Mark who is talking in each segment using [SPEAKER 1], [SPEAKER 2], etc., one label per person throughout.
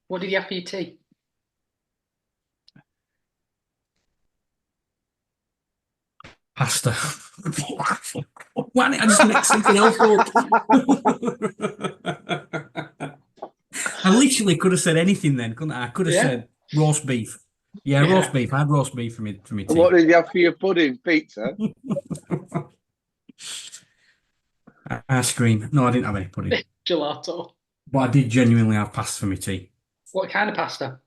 [SPEAKER 1] What did you have for your tea?
[SPEAKER 2] Pasta. Why didn't I just make something else up? I literally could have said anything then, couldn't I? I could have said roast beef. Yeah, roast beef. I had roast beef for me tea.
[SPEAKER 3] And what did you have for your pudding? Pizza?
[SPEAKER 2] Ice cream. No, I didn't have any pudding.
[SPEAKER 1] Gelato.
[SPEAKER 2] But I did genuinely have pasta for me tea.
[SPEAKER 1] What kind of pasta?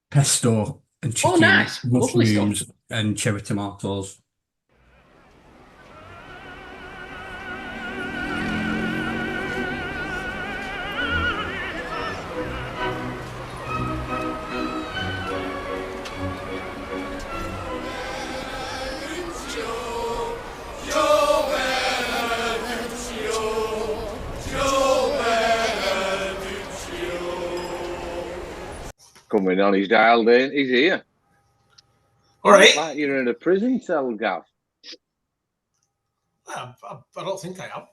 [SPEAKER 2] Pesto and chicken,
[SPEAKER 1] Oh, nice. Lovely
[SPEAKER 2] mushrooms,
[SPEAKER 1] stuff.
[SPEAKER 2] and cherry tomatoes.
[SPEAKER 3] Coming on, he's dialed in. He's here.
[SPEAKER 4] All right.
[SPEAKER 3] Like you're in a prison cell, Gav.
[SPEAKER 4] I don't think I am.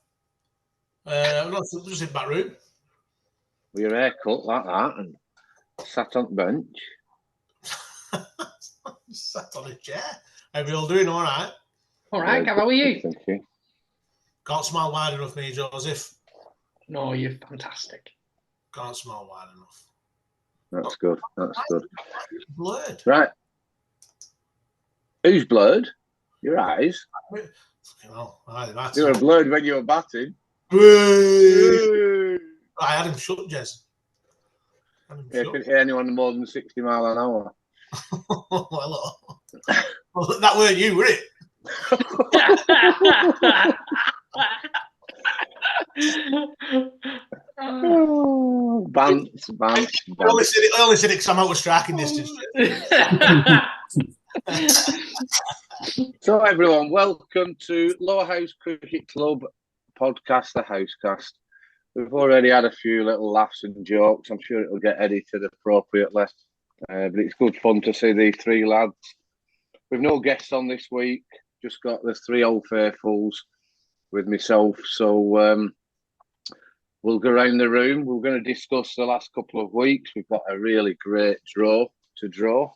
[SPEAKER 4] I'm not just in back room.
[SPEAKER 3] With your hair cut like that and sat on the bench.
[SPEAKER 4] Sat on a chair. How are you all doing? All right.
[SPEAKER 1] All right, Gav, how are you?
[SPEAKER 3] Thank you.
[SPEAKER 4] Can't smile wide enough, me, Joseph.
[SPEAKER 1] No, you're fantastic.
[SPEAKER 4] Can't smile wide enough.
[SPEAKER 3] That's good. That's good.
[SPEAKER 4] Blurred.
[SPEAKER 3] Right. Who's blurred? Your eyes.
[SPEAKER 4] Well,
[SPEAKER 3] You were blurred when you were batting.
[SPEAKER 4] I had him shut, Jez.
[SPEAKER 3] Yeah, couldn't hear anyone more than 60 mile an hour.
[SPEAKER 4] Hello. Well, that weren't you, were it?
[SPEAKER 3] Bounce.
[SPEAKER 4] I only said it because I'm out of striking distance.
[SPEAKER 3] So, everyone, welcome to Lowerhouse Cricket Club podcast, the Housecast. We've already had a few little laughs and jokes. I'm sure it'll get edited appropriately. But it's good fun to see these three lads. We've no guests on this week, just got the three old faithfuls with myself. So we'll go around the room. We're going to discuss the last couple of weeks. We've got a really great draw to draw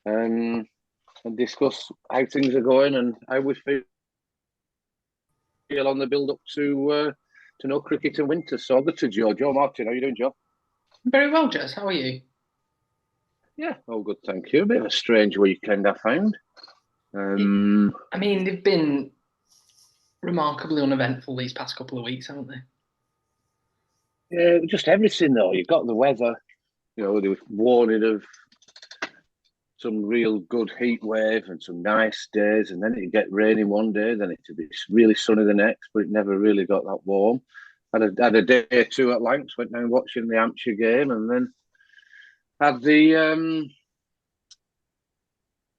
[SPEAKER 3] and discuss how things are going and how we feel on the build-up to no cricket in winter. So good to Joe. Joe Martin, how are you doing, Joe?
[SPEAKER 1] Very well, Jess. How are you?
[SPEAKER 3] Yeah, all good, thank you. A bit of a strange weekend, I found.
[SPEAKER 1] I mean, they've been remarkably uneventful these past couple of weeks, haven't they?
[SPEAKER 3] Yeah, just everything, though. You've got the weather. You know, there was warning of some real good heat wave and some nice days, and then it'd get raining one day, then it'd be really sunny the next, but it never really got that warm. Had a day or two at Lancs, went down watching the Hampshire game, and then had the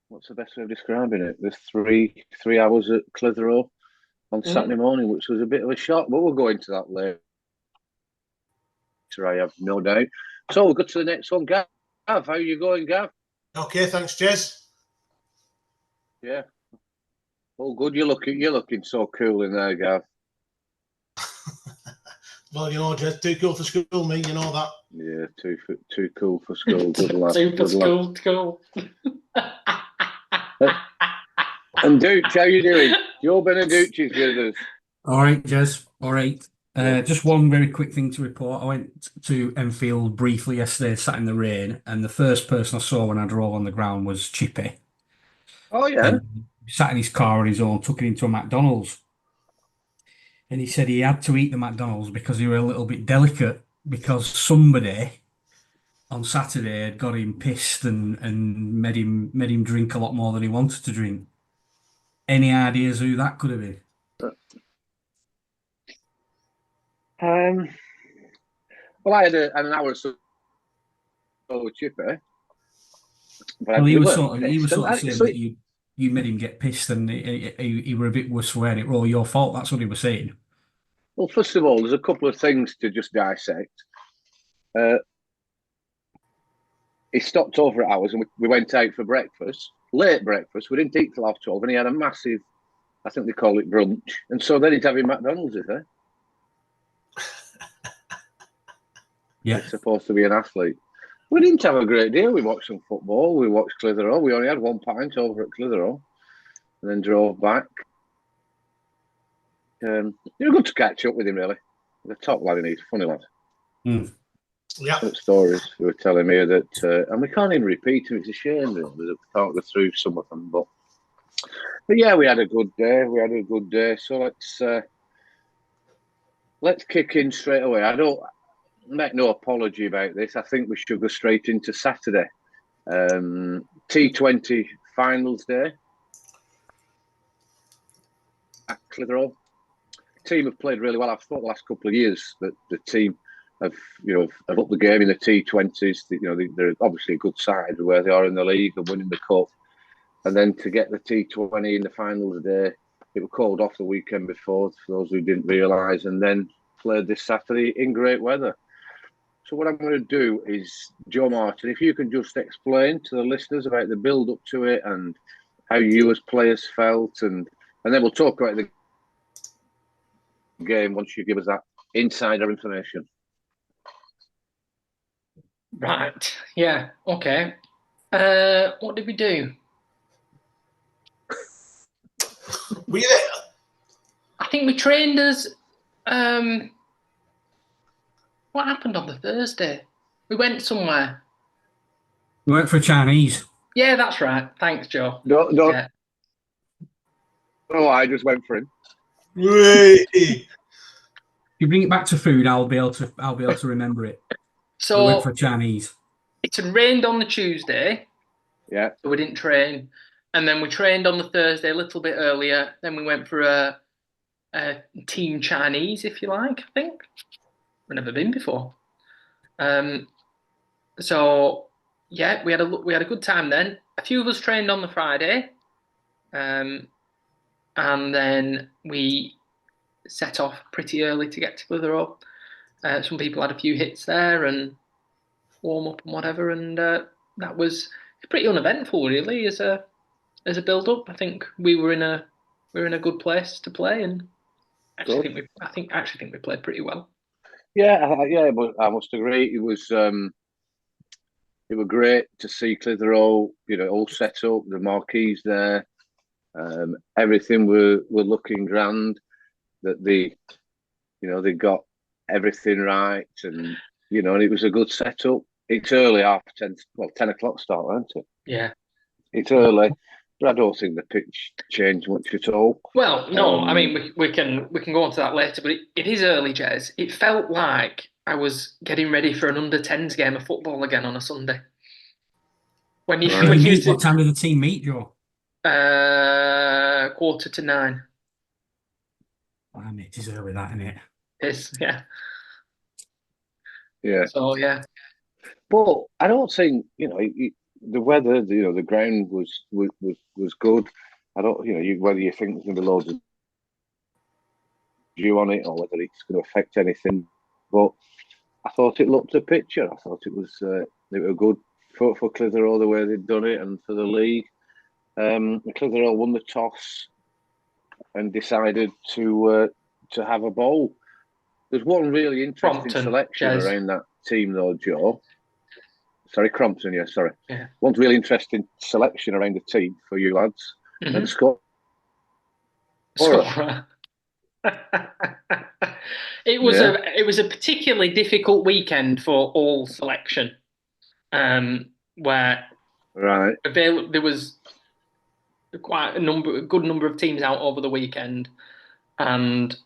[SPEAKER 3] what's the best way of describing it? The three hours at Clitheroe on Saturday morning, which was a bit of a shock, but we'll go into that later, I have no doubt. So we'll go to the next one. Gav, how are you going, Gav?
[SPEAKER 4] Okay, thanks, Jez.
[SPEAKER 3] Yeah. All good. You're looking so cool in there, Gav.
[SPEAKER 4] Well, you know, Jez, too cool for school, me, you know that.
[SPEAKER 3] Yeah, too cool for school. Good lad.
[SPEAKER 1] Super cool.
[SPEAKER 3] And Dooch, how you doing? Joe Beneducci's with us.
[SPEAKER 2] All right, Jez. All right. Just one very quick thing to report. I went to Enfield briefly yesterday, sat in the rain, and the first person I saw when I drove on the ground was Chippy.
[SPEAKER 3] Oh, yeah.
[SPEAKER 2] He sat in his car on his own, took it into a McDonald's. And he said he had to eat the McDonald's because he was a little bit delicate because somebody on Saturday had got him pissed and made him drink a lot more than he wanted to drink. Any ideas who that could have been?
[SPEAKER 3] Well, I had an hour or so with Chippy.
[SPEAKER 2] Well, he was sort of saying that you made him get pissed and he were a bit worse for wearing it. All your fault. That's what he was saying.
[SPEAKER 3] Well, first of all, there's a couple of things to just dissect. He stopped over at ours and we went out for breakfast, late breakfast. We didn't eat till 12:30 and he had a massive, I think they call it brunch. And so then he's having McDonald's, is he?
[SPEAKER 2] Yeah.
[SPEAKER 3] He's supposed to be an athlete. We didn't have a great deal. We watched some football. We watched Clitheroe. We only had 1 pint over at Clitheroe, and then drove back. It was good to catch up with him, really. The top lad, he's a funny lad.
[SPEAKER 2] Mm.
[SPEAKER 4] Yeah.
[SPEAKER 3] Stories they were telling me that, and we can't even repeat them. It's a shame, really. We can't go through some of them, but yeah, we had a good day. So let's kick in straight away. I don't make no apology about this. I think we should go straight into Saturday. T20 finals day at Clitheroe. Team have played really well. I've thought the last couple of years that the team have upped the game in the T20s. They're obviously a good side where they are in the league and winning the cup. And then to get the T20 in the finals day, it was called off the weekend before, for those who didn't realise, and then played this Saturday in great weather. So what I'm going to do is, Joe Martin, if you can just explain to the listeners about the build-up to it and how you as players felt, and then we'll talk about the game once you give us that insider information.
[SPEAKER 1] Right. Yeah. Okay. What did we do?
[SPEAKER 4] Were you there?
[SPEAKER 1] I think we trained as. What happened on the Thursday? We went somewhere.
[SPEAKER 2] We went for Chinese.
[SPEAKER 1] Yeah, that's right. Thanks, Joe.
[SPEAKER 3] No,
[SPEAKER 1] Yeah.
[SPEAKER 3] I just went for him.
[SPEAKER 4] Wait.
[SPEAKER 2] If you bring it back to food, I'll be able to remember it.
[SPEAKER 1] So
[SPEAKER 2] we went for Chinese.
[SPEAKER 1] It had rained on the Tuesday.
[SPEAKER 3] Yeah.
[SPEAKER 1] So we didn't train. And then we trained on the Thursday a little bit earlier. Then we went for a team Chinese, if you like, I think. I've never been before. So yeah, we had a good time then. A few of us trained on the Friday. And then we set off pretty early to get to Clitheroe. Some people had a few hits there and warm up and whatever, and that was pretty uneventful, really, as a build up. I think we were in a good place to play, and I think we played pretty well.
[SPEAKER 3] Yeah, but I must agree. It was great to see Clitheroe, all set up, the marquees there, everything were looking grand. That they got everything right, and and it was a good setup. It's early, 10 o'clock start, isn't it?
[SPEAKER 1] Yeah,
[SPEAKER 3] it's early, but I don't think the pitch changed much at all.
[SPEAKER 1] Well, no, I mean we can go on to that later, but it is early, Jez. It felt like I was getting ready for an under-10s game of football again on a Sunday.
[SPEAKER 2] What time did the team meet, Joe?
[SPEAKER 1] 9:45.
[SPEAKER 2] I mean, it is early, that, isn't it?
[SPEAKER 1] It's yeah.
[SPEAKER 3] Yeah.
[SPEAKER 1] So yeah.
[SPEAKER 3] But I don't think the weather, the ground was good. I don't, whether you think there's going to be loads of dew on it or whether it's going to affect anything. But I thought it looked a picture. I thought it was good for Clitheroe the way they'd done it, and for the league. Clitheroe won the toss and decided to have a bowl. There's one really interesting selection around that team, though, Joe. Sorry, Crompton, yeah, sorry.
[SPEAKER 1] Yeah.
[SPEAKER 3] One really interesting selection around the team for you lads.
[SPEAKER 1] Mm-hmm.
[SPEAKER 3] And score.
[SPEAKER 1] It was a particularly difficult weekend for all selection, where there was quite a good number of teams out over the weekend, and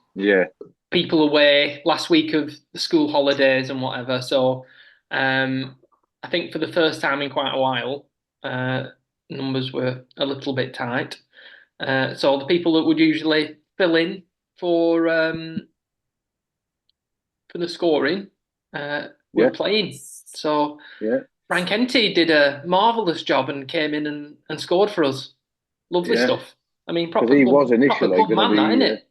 [SPEAKER 1] people away last week of the school holidays and whatever. So I think for the first time in quite a while, numbers were a little bit tight. So the people that would usually fill in for the scoring were playing. So Frank Henty did a marvellous job and came in and scored for us. Lovely stuff. I mean, proper
[SPEAKER 3] he was initially
[SPEAKER 1] club man, isn't it?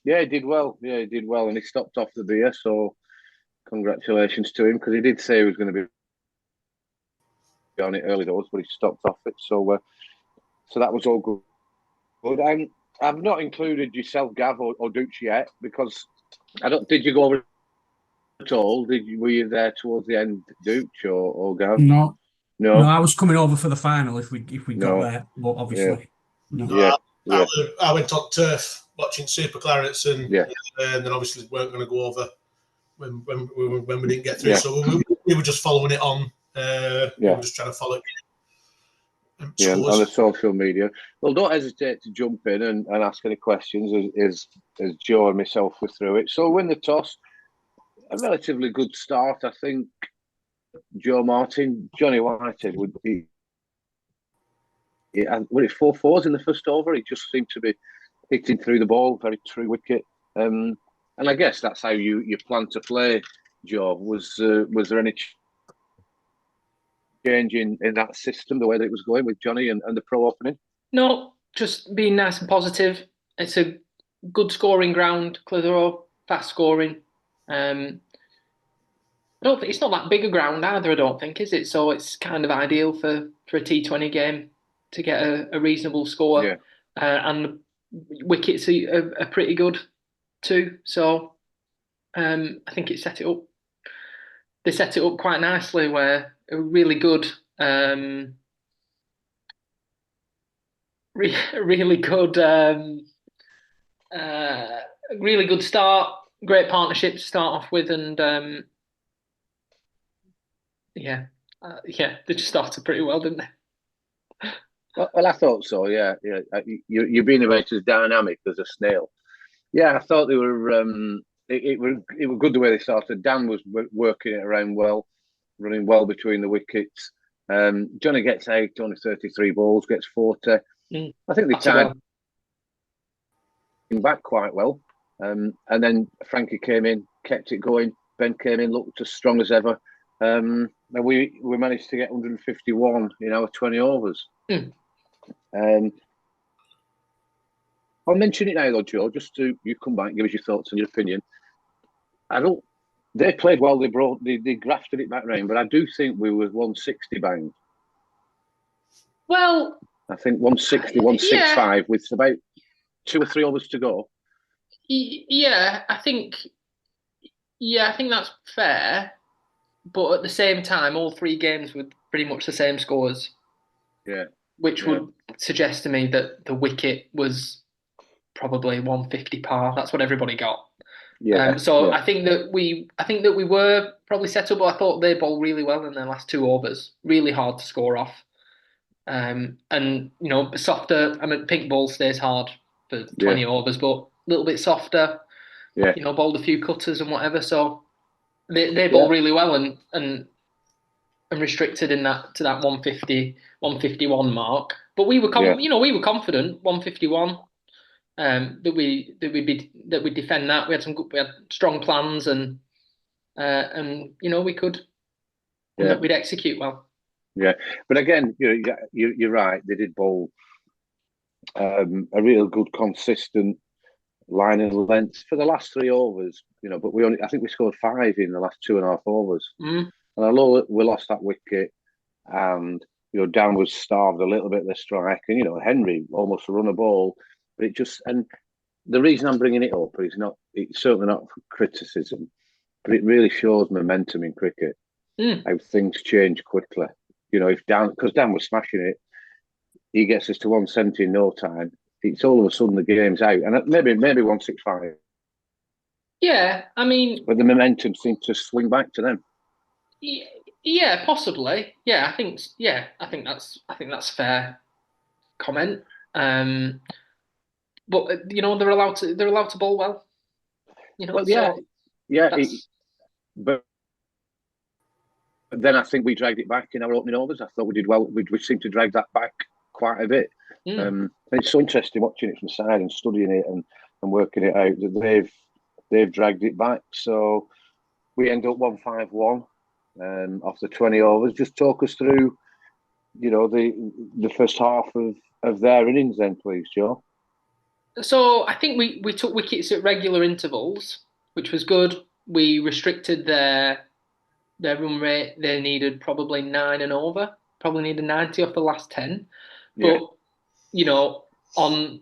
[SPEAKER 3] Yeah, he did well. And he stopped off the beer. So congratulations to him, because he did say he was going to be on it early doors, but he stopped off it. So that was all good. But I've not included yourself, Gav, or Dutch yet, because I don't. Did you go over at all? Were you there towards the end, Dooch or Gav?
[SPEAKER 2] No,
[SPEAKER 3] No,
[SPEAKER 2] I was coming over for the final if we got
[SPEAKER 3] No.
[SPEAKER 2] there, but obviously, no.
[SPEAKER 3] Yeah, yeah,
[SPEAKER 4] I went on turf watching Super Clarets, and
[SPEAKER 3] yeah.
[SPEAKER 4] and then obviously weren't going to go over when we didn't get through.
[SPEAKER 3] Yeah.
[SPEAKER 4] So we were just following it on. We
[SPEAKER 3] Yeah.
[SPEAKER 4] were just trying to follow it.
[SPEAKER 3] Yeah,
[SPEAKER 4] Scores.
[SPEAKER 3] on the social media. Well, don't hesitate to jump in and ask any questions as Joe and myself were through it. So win the toss, a relatively good start, I think. Joe Martin, Johnny Whitehead would be. Yeah, were it 4-4s in the first over? He just seemed to be hitting through the ball, very true wicket. And I guess that's how you plan to play, Joe. Was there any change in that system, the way that it was going with Johnny and the pro opening?
[SPEAKER 1] No, just being nice and positive. It's a good scoring ground, Clitheroe, fast scoring. I don't think it's not that big a ground either, I don't think, is it? So it's kind of ideal for a T20 game to get a reasonable score.
[SPEAKER 3] Yeah.
[SPEAKER 1] And the wickets are pretty good too. So I think it set it up. They set it up quite nicely where a really good really good really good start, great partnership to start off with, and yeah, they just started pretty well, didn't they?
[SPEAKER 3] Well, I thought so. Yeah. You're being about as dynamic as a snail. Yeah, I thought they were. It was good the way they started. Dan was working it around well, running well between the wickets. Johnny gets out, only 33 balls, gets 40. I think they timed him back quite well. And then Frankie came in, kept it going. Ben came in, looked as strong as ever. And we managed to get 151 in our 20 overs. I'll mention it now, though, Joe, just to you come back and give us your thoughts and your opinion. They played well. They grafted it back round, but I do think we were 160 bound.
[SPEAKER 1] Well,
[SPEAKER 3] I think 160, 165 with about 2 or 3 overs to go.
[SPEAKER 1] Yeah, I think that's fair. But at the same time, all 3 games were pretty much the same scores.
[SPEAKER 3] Yeah.
[SPEAKER 1] Which would suggest to me that the wicket was probably 150 par. That's what everybody got.
[SPEAKER 3] Yeah.
[SPEAKER 1] I think that we were probably set up. But I thought they bowled really well in their last 2 overs. Really hard to score off. And softer. I mean, pink ball stays hard for 20 overs, but a little bit softer.
[SPEAKER 3] Yeah.
[SPEAKER 1] Bowled a few cutters and whatever. So they bowled really well and restricted in that to that 150, 151 mark. But we were we were confident 151 that we'd defend that. We had strong plans and we could that we'd execute well.
[SPEAKER 3] Yeah, but again, you're right. They did bowl a real good, consistent line and length for the last 3 overs. But I think we scored 5 in the last 2.5 overs. And I know we lost that wicket, and Dan was starved a little bit of the strike, and Henry almost run a ball, but it just. And the reason I'm bringing it up is it's certainly not for criticism, but it really shows momentum in cricket, how things change quickly. If because Dan was smashing it, he gets us to 170 in no time. It's all of a sudden the game's out, and maybe 165.
[SPEAKER 1] Yeah, I mean,
[SPEAKER 3] but the momentum seemed to swing back to them.
[SPEAKER 1] Yeah, possibly. Yeah, I think that's a fair comment. But they're allowed to bowl well.
[SPEAKER 3] But then I think we dragged it back in our opening overs. I thought we did well. We seemed to drag that back quite a bit. And it's so interesting watching it from the side and studying it and working it out that they've dragged it back. So we end up 151. Off the 20 overs. Just talk us through, the first half of their innings then, please, Joe.
[SPEAKER 1] So I think we took wickets at regular intervals, which was good. We restricted their run rate. They needed probably 9 and over. Probably needed 90 off the last 10. But, on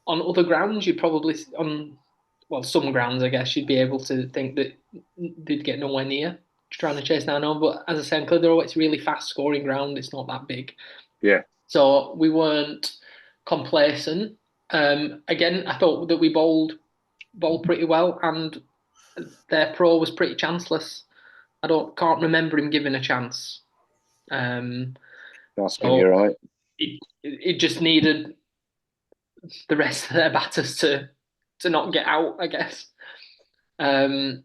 [SPEAKER 1] other grounds, you'd probably, on well, some grounds, I guess, you'd be able to think that they'd get nowhere near trying to chase 9 on. But as I said, Clitheroe, it's really fast scoring ground. It's not that big.
[SPEAKER 3] Yeah.
[SPEAKER 1] So we weren't complacent. Again, I thought that we bowled pretty well, and their pro was pretty chanceless. Can't remember him giving a chance.
[SPEAKER 3] You're right.
[SPEAKER 1] It just needed the rest of their batters to not get out, I guess. And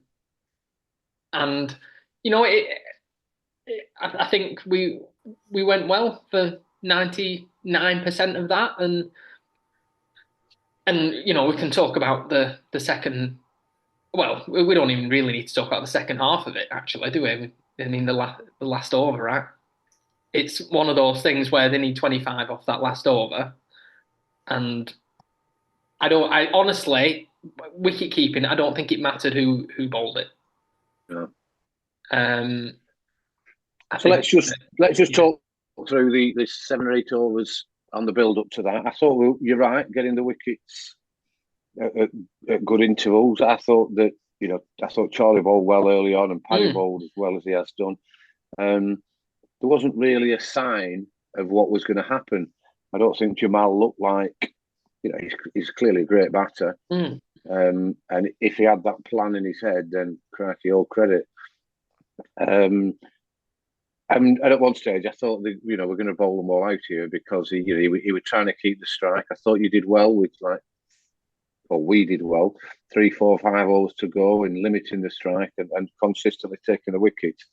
[SPEAKER 1] I think we went well for 99% of that, and we can talk about the second. Well, we don't even really need to talk about the second half of it, actually, do we? I mean, the last over, right? It's one of those things where they need 25 off that last over, and I honestly, wicket keeping, I don't think it mattered who bowled it.
[SPEAKER 3] No.
[SPEAKER 1] So
[SPEAKER 3] let's just talk through the 7 or 8 overs on the build up to that. I thought you're right, getting the wickets at good intervals. I thought that I thought Charlie bowled well early on and Paddy bowled as well as he has done. There wasn't really a sign of what was going to happen. I don't think Jamal looked like, he's clearly a great batter. And if he had that plan in his head, then crikey, all credit. And at one stage, I thought that, we're going to bowl them all out here because he was trying to keep the strike. I thought you did well with we did well, 3, 4, 5 overs to go in limiting the strike and consistently taking the wickets.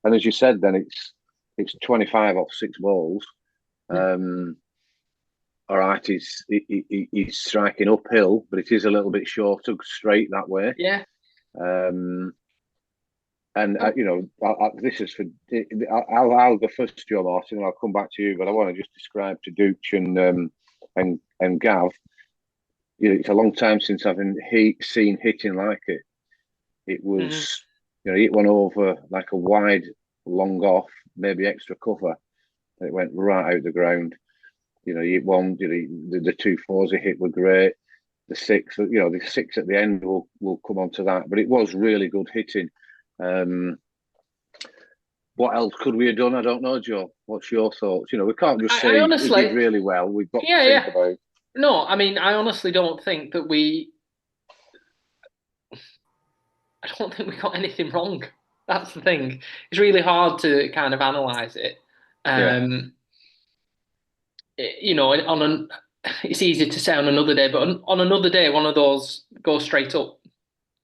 [SPEAKER 3] And as you said, then it's 25 off 6 balls. All right, he's striking uphill, but it is a little bit shorter, straight that way.
[SPEAKER 1] Yeah.
[SPEAKER 3] This is for. I'll go first, Joe Martin, and I'll come back to you. But I want to just describe to Dooch and Gav. It's a long time since I've seen hitting like it. It was, he hit one over like a wide, long off, maybe extra cover, and it went right out the ground. He hit one. The 2 4s he hit were great. The 6, the 6 at the end will come on to that. But it was really good hitting. What else could we have done? I don't know, Joe. What's your thoughts? We can't just say we did really well. We've got to think about.
[SPEAKER 1] No, I mean, I honestly don't think that I don't think we got anything wrong. That's the thing. It's really hard to kind of analyse it. It's easy to say on another day, but on another day, one of those goes straight up,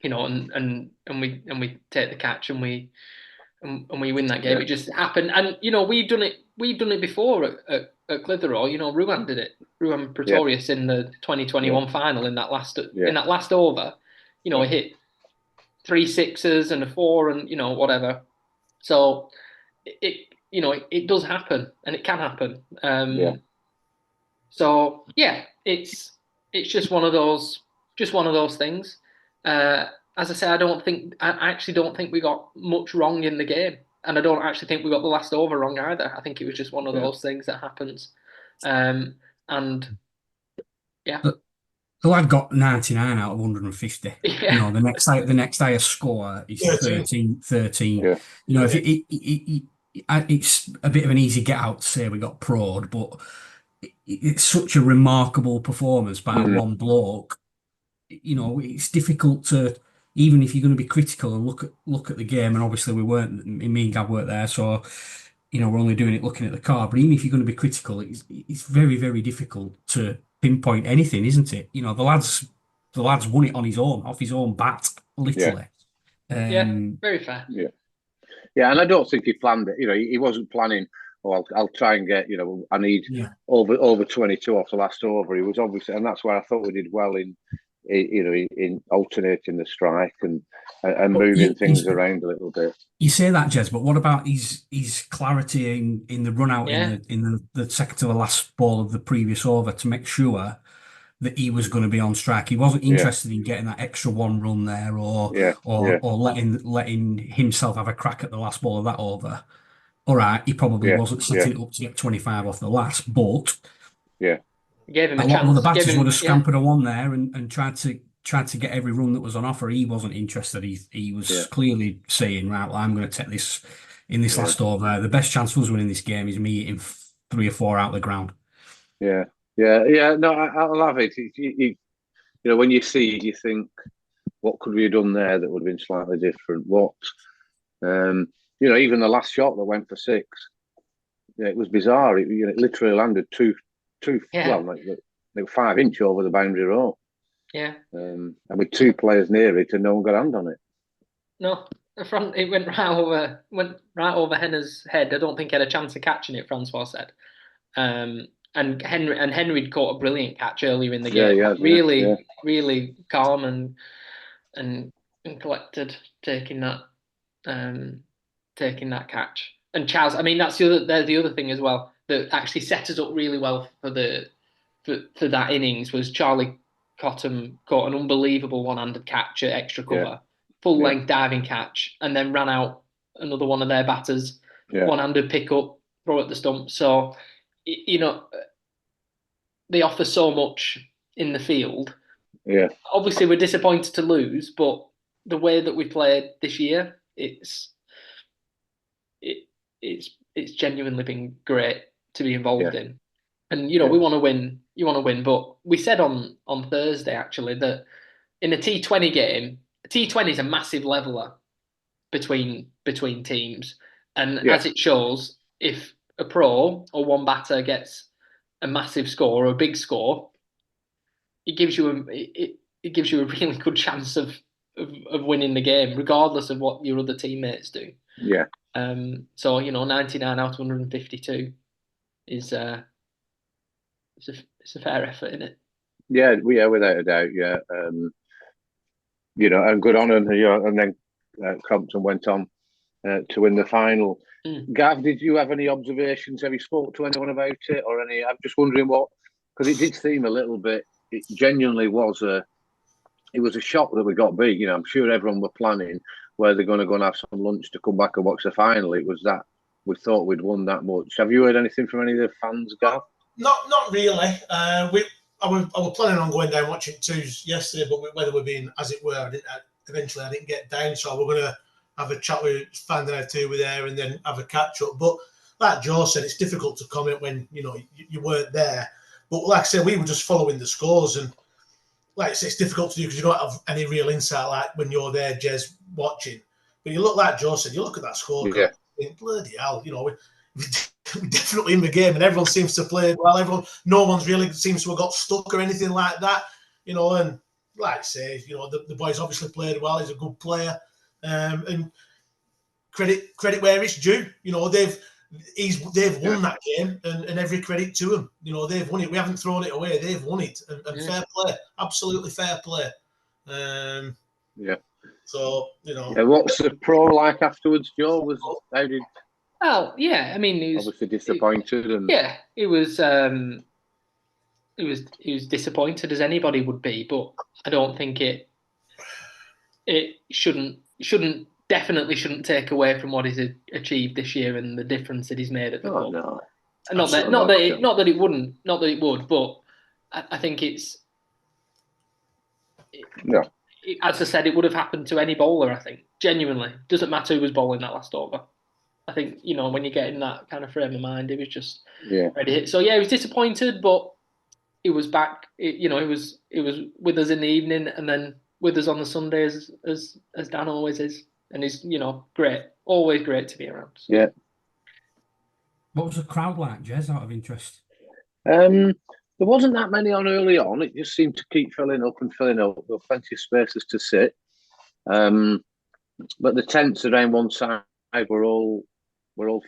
[SPEAKER 1] and we take the catch and we win that game. It just happened, and we've done it before at Clitheroe. Ruan did it. Ruan Pretorius in the 2021 final in that last over. He hit 3 6s and a 4 and whatever. So it does happen, and it can happen. So it's just one of those things. As I say, I actually don't think we got much wrong in the game, and I don't actually think we got the last over wrong either. I think it was just one of those things that happens. The
[SPEAKER 2] lad got 99 out of 150.
[SPEAKER 1] Yeah.
[SPEAKER 2] The next highest score is 13.
[SPEAKER 3] Yeah.
[SPEAKER 2] If it's a bit of an easy get out to say we got pro'd, but it's such a remarkable performance by one bloke. It's difficult to, even if you're going to be critical and look at the game, and obviously me and Gav weren't there, so we're only doing it looking at the card. But even if you're going to be critical, it's very, very difficult to pinpoint anything, isn't it? The lad's won it on his own, off his own bat, literally.
[SPEAKER 1] Very fair.
[SPEAKER 3] Yeah, and I don't think he planned it. He wasn't planning. Oh, I'll try and get. I need over 22 off the last over. He was obviously, and that's where I thought we did well in alternating the strike and moving things around a little bit.
[SPEAKER 2] You say that, Jez, but what about his clarity in the run out in the second to the last ball of the previous over to make sure that he was going to be on strike? He wasn't interested in getting that extra 1 run there or letting himself have a crack at the last ball of that over. All right, he probably wasn't setting it up to get 25 off the last, but
[SPEAKER 1] gave him
[SPEAKER 2] a lot of the batters would have scampered a 1 there and tried to tried to get every run that was on offer. He wasn't interested. He was clearly saying, right, well, I'm going to take this in this last over. The best chance of us winning this game is me hitting 3 or 4 out the ground.
[SPEAKER 3] Yeah. No, I love it. When you see it, you think, what could we have done there that would have been slightly different? Even the last shot that went for 6, it was bizarre. It literally landed two, well, like 5 inch over the boundary rope.
[SPEAKER 1] Yeah.
[SPEAKER 3] And with 2 players near it, and no one got a hand on it.
[SPEAKER 1] No, it went right over Henna's head. I don't think he had a chance of catching it, Francois said. And Henry caught a brilliant catch earlier in the game. Really calm and collected, taking that catch. And Chaz, I mean, that's the other thing as well that actually set us up really well for that innings was Charlie Cottam caught an unbelievable one-handed catch at extra cover, full length diving catch, and then ran out another one of their batters, one-handed pick up, throw at the stump. So, they offer so much in the field.
[SPEAKER 3] Yeah.
[SPEAKER 1] Obviously, we're disappointed to lose, but the way that we played this year, it's genuinely been great to be involved in. And we want to win. You want to win, but we said on Thursday actually that in a T20 game, T20 is a massive leveler between teams, and as it shows, if a pro or one batter gets a massive score or a big score, it gives you a really good chance of winning the game, regardless of what your other teammates do.
[SPEAKER 3] Yeah.
[SPEAKER 1] So 99 out of 152 is it's a fair effort, isn't it?
[SPEAKER 3] Yeah, without a doubt. Yeah. And good on him. And then Compton went on to win the final. Gav, did you have any observations? Have you spoke to anyone about it or any? I'm just wondering because it did seem a little bit. It genuinely was a shock that we got beat. I'm sure everyone were planning where they're going to go and have some lunch to come back and watch the final. It was that we thought we'd won that much. Have you heard anything from any of the fans, Gav?
[SPEAKER 4] Not really. I was planning on going down watching twos yesterday, but whether we're being, as it were, eventually I didn't get down, so we're going to have a chat with Fan and two with there and then have a catch up. But like Joe said, it's difficult to comment when you weren't there. But like I said, we were just following the scores, and like I say, it's difficult to do because you don't have any real insight like when you're there, Jez, watching. But you look like Joe said, you look at that scorecard, you think, bloody hell, we're definitely in the game, and everyone seems to play well. No one's really seems to have got stuck or anything like that, And like I say, the boys obviously played well. He's a good player, and credit where it's due. They've won that game, and every credit to them. They've won it. We haven't thrown it away. They've won it, and fair play, absolutely fair play. So
[SPEAKER 3] what's the pro like afterwards, Joe? How did?
[SPEAKER 1] Well, yeah, I mean, he was
[SPEAKER 3] obviously disappointed, and
[SPEAKER 1] he was disappointed as anybody would be, but I don't think it definitely shouldn't take away from what he's achieved this year and the difference that he's made at the club.
[SPEAKER 3] No.
[SPEAKER 1] Not that it would, but I think it's as I said, it would have happened to any bowler. I think genuinely doesn't matter who was bowling that last over. I think when you get in that kind of frame of mind, it was just ready. So he was disappointed, but he was back. He was with us in the evening, and then with us on the Sundays as Dan always is, and he's great, always great to be around. So.
[SPEAKER 3] Yeah.
[SPEAKER 2] What was the crowd like, Jez, out of interest?
[SPEAKER 3] There wasn't that many on early on. It just seemed to keep filling up. There were plenty of spaces to sit, but the tents around one side were all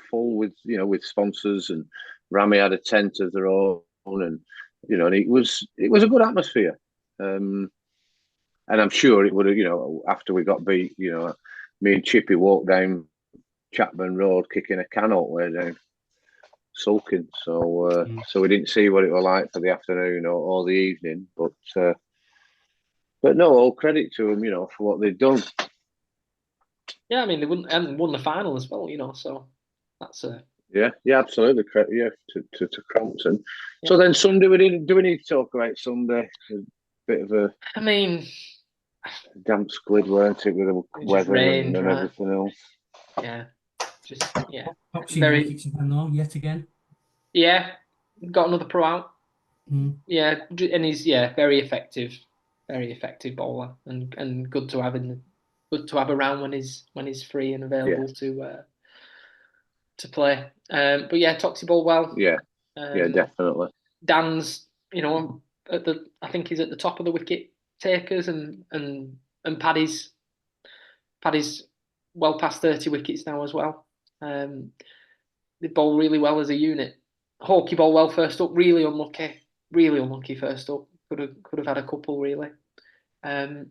[SPEAKER 3] full with sponsors, and Rami had a tent of their own, and and it was a good atmosphere. And I'm sure it would have, after we got beat, me and Chippy walked down Chapman Road kicking a can all the way down, sulking. So we didn't see what it was like for the afternoon or the evening, but no, all credit to them, for what they've done.
[SPEAKER 1] Yeah, I mean they won the final as well, so that's a
[SPEAKER 3] absolutely credit to Crompton. Yeah. So then Sunday, do we need to talk about Sunday? bit of a
[SPEAKER 1] I mean,
[SPEAKER 3] damp squid, weren't it, with the
[SPEAKER 1] just
[SPEAKER 3] weather
[SPEAKER 1] rained,
[SPEAKER 3] and
[SPEAKER 1] right?
[SPEAKER 3] everything else?
[SPEAKER 1] Yeah, just yeah,
[SPEAKER 2] Top senior
[SPEAKER 1] very
[SPEAKER 2] wickets again, though, yet again.
[SPEAKER 1] yeah. Got another pro out.
[SPEAKER 2] Mm.
[SPEAKER 1] Yeah, and he's very effective bowler, and good to have around when he's free and available to play. But yeah, Toxie bowled well.
[SPEAKER 3] Yeah,
[SPEAKER 1] Um,
[SPEAKER 3] definitely.
[SPEAKER 1] Dan's, I think he's at the top of the wicket takers, and Paddy's well past 30 wickets now as well. They bowl really well as a unit. Hawkey bowled well first up, really unlucky first up. Could have had a couple really. So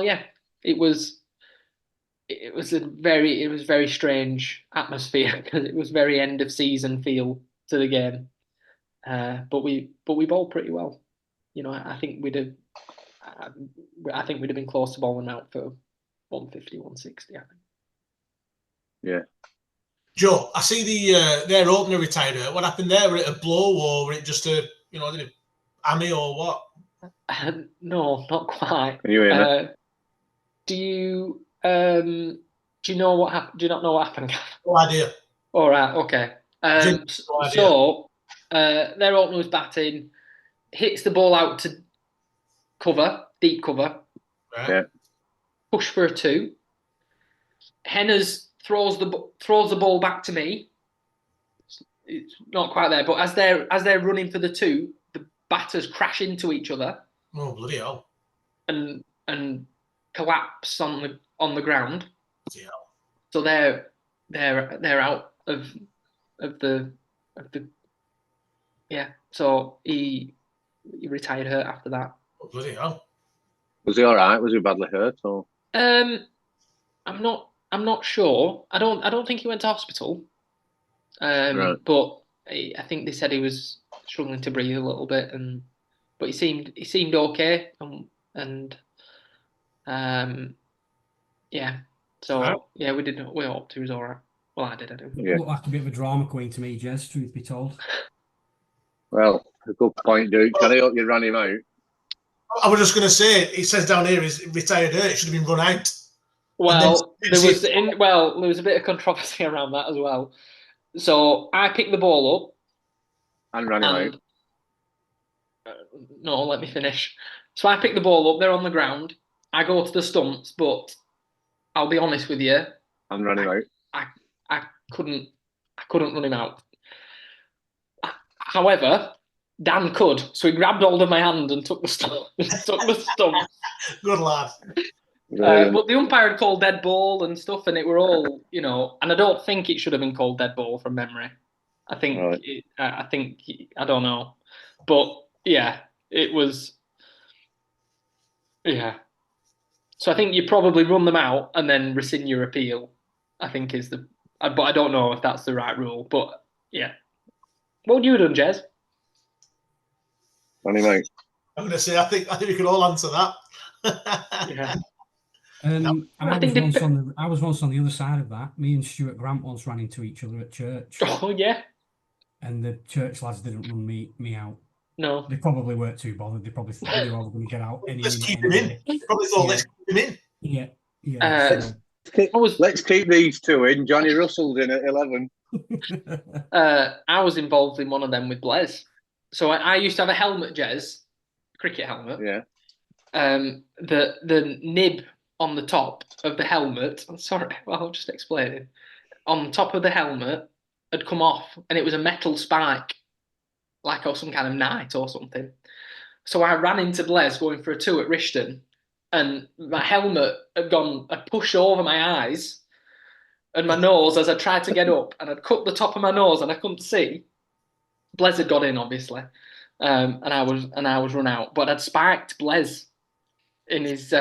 [SPEAKER 1] yeah, it was very strange atmosphere because it was very end of season feel to the game. But we bowled pretty well. I think we'd have been close to bowling out for 150, 160. I think.
[SPEAKER 3] Yeah.
[SPEAKER 4] Joe, I see their opener retired. What happened there? Were it a blow or were it just a did it hammy or what?
[SPEAKER 1] No, not quite.
[SPEAKER 3] Can you hear me?
[SPEAKER 1] Do you know what happened? Do you not know what happened?
[SPEAKER 4] No idea.
[SPEAKER 1] All right, okay.
[SPEAKER 4] No idea.
[SPEAKER 1] So their opener was batting, hits the ball out to deep cover,
[SPEAKER 4] Right.
[SPEAKER 3] Yeah.
[SPEAKER 1] push for a 2. Henners throws the ball back to me. It's not quite there, but as they're running for the 2, the batters crash into each other.
[SPEAKER 4] Oh bloody hell!
[SPEAKER 1] And collapse on the ground.
[SPEAKER 4] Yeah.
[SPEAKER 1] So they're out of the yeah. So he retired hurt after that.
[SPEAKER 4] Oh bloody hell!
[SPEAKER 3] Was he all right? Was he badly hurt or?
[SPEAKER 1] I'm not sure. I don't think he went to hospital.
[SPEAKER 3] Right.
[SPEAKER 1] But I think they said he was struggling to breathe a little bit, but he seemed okay, and yeah. So yeah, we hoped he was all right. Well, I did.
[SPEAKER 3] Yeah.
[SPEAKER 2] Looked like a bit of a drama queen to me, Jez, truth be told.
[SPEAKER 3] Well, a good point, Duke. I hope you ran him out.
[SPEAKER 4] I was just going to say, it says down here he's retired hurt. It should have been run out.
[SPEAKER 1] Well, there was a bit of controversy around that as well. So I picked the ball up
[SPEAKER 3] and ran him out.
[SPEAKER 1] No, let me finish. So I picked the ball up. They're on the ground. I go to the stumps, but I'll be honest with you.
[SPEAKER 3] And ran him out.
[SPEAKER 1] I couldn't run him out. However, Dan could, so he grabbed hold of my hand and took the stump.
[SPEAKER 4] Good lad.
[SPEAKER 1] But the umpire had called dead ball and stuff, and it were all, and I don't think it should have been called dead ball from memory. I think, I don't know, but yeah, it was, yeah. So I think you probably run them out and then rescind your appeal. I think is but I don't know if that's the right rule. But yeah, what would you have done, Jez?
[SPEAKER 3] Run him out.
[SPEAKER 4] I'm going to say I think we could all answer that.
[SPEAKER 1] Yeah.
[SPEAKER 2] I was once on the other side of that. Me and Stuart Grant once ran into each other at church.
[SPEAKER 1] Oh yeah.
[SPEAKER 2] And the church lads didn't run me out.
[SPEAKER 1] No.
[SPEAKER 2] They probably weren't too bothered. They probably thought they were all going to get out any
[SPEAKER 4] Let's
[SPEAKER 2] minute.
[SPEAKER 4] keep him in. Probably thought let's keep him in.
[SPEAKER 2] Yeah.
[SPEAKER 3] Let's keep these 2 in. Johnny Russell's in at 11.
[SPEAKER 1] I was involved in one of them with Blaise. So I used to have a helmet, Jez, cricket helmet.
[SPEAKER 3] Yeah.
[SPEAKER 1] The nib on the top of the helmet. Sorry, well, I'll just explain it. On top of the helmet had come off, and it was a metal spike, like some kind of knight or something. So I ran into Blaise going for a 2 at Rishton, and my helmet had pushed over my eyes and my nose as I tried to get up, and I'd cut the top of my nose and I couldn't see. Blaise had got in, obviously, and I was run out, but I'd spiked Blaise in his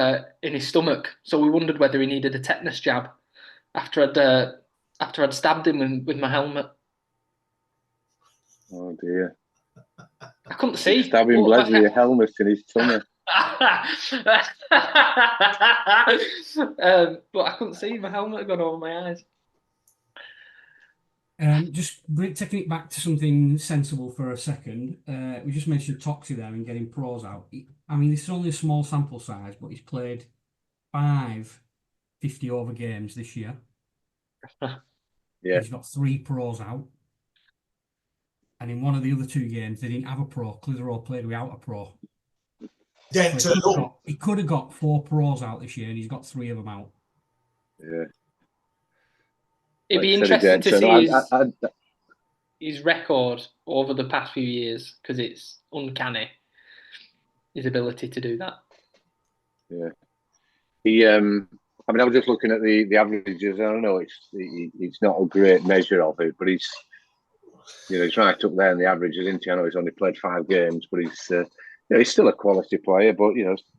[SPEAKER 1] stomach, so we wondered whether he needed a tetanus jab after I'd stabbed him with my helmet.
[SPEAKER 3] Oh dear!
[SPEAKER 1] I couldn't see.
[SPEAKER 3] Stabbing Blaise with your helmet in his tummy.
[SPEAKER 1] But I couldn't see. My helmet had gone over my eyes.
[SPEAKER 2] Taking it back to something sensible for a second. We just mentioned Toxie there and getting pros out. I mean, this is only a small sample size, but he's played 5 50-over games this year.
[SPEAKER 3] Yeah.
[SPEAKER 2] He's got 3 pros out. And in one of the other 2 games, they didn't have a pro. Clitheroe played without a pro. So he could have got 4 pros out this year, and he's got 3 of them out.
[SPEAKER 3] Yeah.
[SPEAKER 1] It'd be interesting to see his record over the past few years, because it's uncanny, his ability to do that.
[SPEAKER 3] Yeah. I mean, I was just looking at the averages. I don't know, it's not a great measure of it, but he's right up there in the averages, isn't he? I know he's only played 5 games, but he's still a quality player. But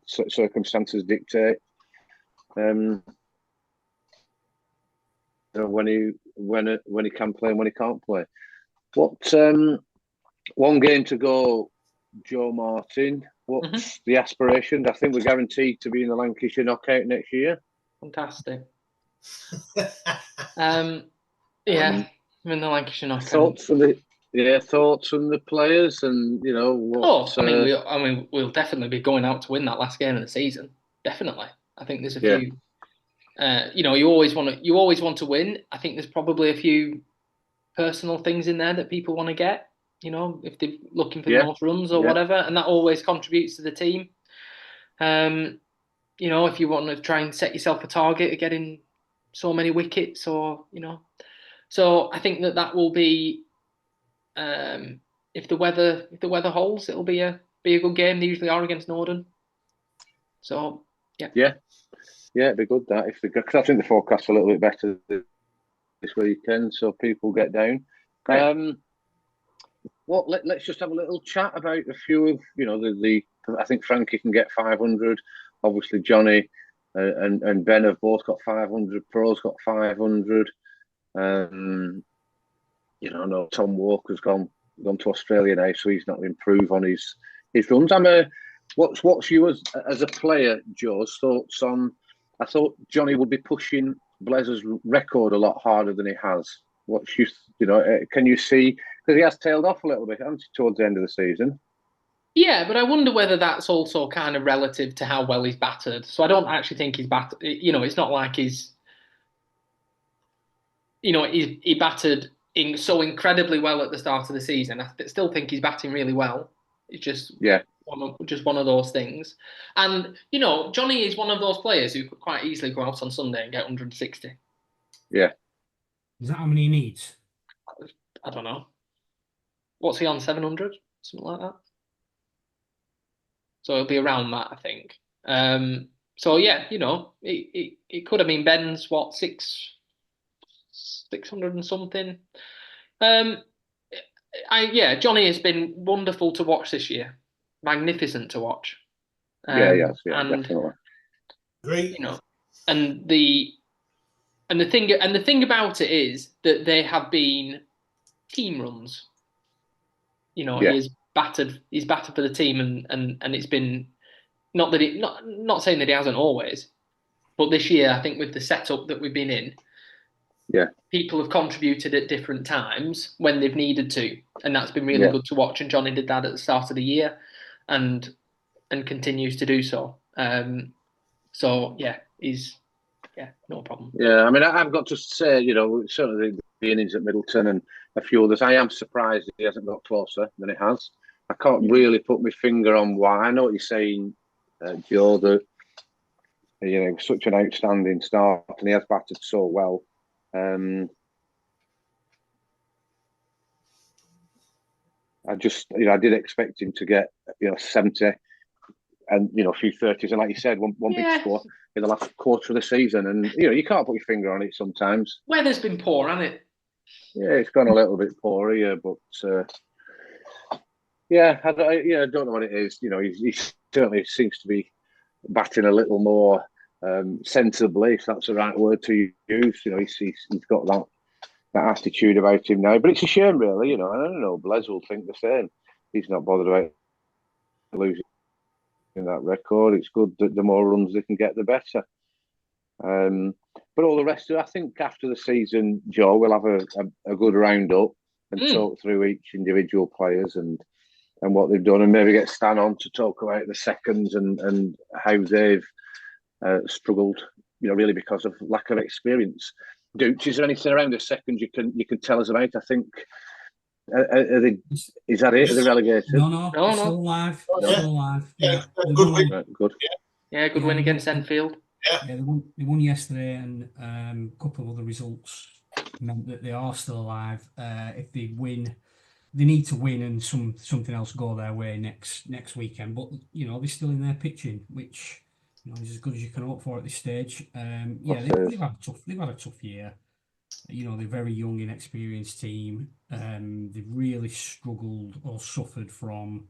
[SPEAKER 3] circumstances dictate when he can play and when he can't play. What 1 game to go, Joe Martin? What's the aspiration? I think we're guaranteed to be in the Lancashire knockout next year.
[SPEAKER 1] Fantastic. Yeah, I'm in the Lancashire knockout.
[SPEAKER 3] Thoughts from the players, and
[SPEAKER 1] we'll definitely be going out to win that last game of the season. Definitely. I think there's a few. You always want to win. I think there's probably a few personal things in there that people want to get. If they're looking for the most runs or whatever, and that always contributes to the team. If you want to try and set yourself a target of getting so many wickets, so I think that will be, if the weather holds, it'll be a good game. They usually are against Norden. So yeah,
[SPEAKER 3] it'd be good that because I think the forecast's a little bit better this weekend, so people get down. Let's just have a little chat about a few of I think Frankie can get 500. Obviously, Johnny and Ben have both got 500. Pro's got 500. No, Tom Walker's gone to Australia now, so he's not improved on his runs. What's you as a player, Joe's thoughts on? I thought Johnny would be pushing Blazer's record a lot harder than he has. Can you see, because he has tailed off a little bit, hasn't he, towards the end of the season?
[SPEAKER 1] Yeah, but I wonder whether that's also kind of relative to how well he's battered. So I don't actually think he's battered. It's not like he battered so incredibly well at the start of the season. I still think he's batting really well. It's just one of those things. And Johnny is one of those players who could quite easily go out on Sunday and get 160.
[SPEAKER 3] Yeah.
[SPEAKER 2] Is that how many he needs?
[SPEAKER 1] I don't know. What's he on, 700? Something like that. So it'll be around that, I think. So yeah, it could have been Ben's 600 and something. Johnny has been wonderful to watch this year. Magnificent to watch.
[SPEAKER 3] Definitely.
[SPEAKER 4] Great.
[SPEAKER 1] And the thing about it is that they have been team runs. He's battered for the team, and it's been not saying that he hasn't always, but this year I think with the setup that we've been in, people have contributed at different times when they've needed to, and that's been really good to watch. And Johnny did that at the start of the year, and continues to do so. He's no problem.
[SPEAKER 3] Yeah, I mean, I've got to say, certainly the innings at Middleton and a few others, I am surprised he hasn't got closer than it has. I can't really put my finger on why. I know what you're saying, Joe, that such an outstanding start, and he has batted so well. I did expect him to get 70 and a few 30s, and like you said, one big score in the last quarter of the season, and you can't put your finger on it sometimes.
[SPEAKER 1] Weather's been poor, hasn't it?
[SPEAKER 3] Yeah, it's gone a little bit poor here, but I don't know what it is. He certainly seems to be batting a little more sensibly, if that's the right word to use. He's got that attitude about him now. But it's a shame, really. I don't know. Blaise will think the same. He's not bothered about losing that record. It's good that the more runs they can get, the better. But all the rest of it, I think after the season, Joe, we'll have a good roundup and talk through each individual players and what they've done, and maybe get Stan on to talk about the seconds and how they've struggled, really because of lack of experience. Dooch, is there anything around the seconds you can tell us about? I think is that it? Are they relegated?
[SPEAKER 2] No, they're still alive.
[SPEAKER 4] Oh,
[SPEAKER 2] Still alive. Yeah,
[SPEAKER 4] good win.
[SPEAKER 3] Good.
[SPEAKER 1] Yeah, good win against Enfield.
[SPEAKER 2] Yeah, they won yesterday, and a couple of other results meant that they are still alive. If they win, they need to win, and something else go their way next weekend. But they're still in their pitching, which is as good as you can hope for at this stage. They've had a tough year. They're a very young, inexperienced team. They've really struggled or suffered from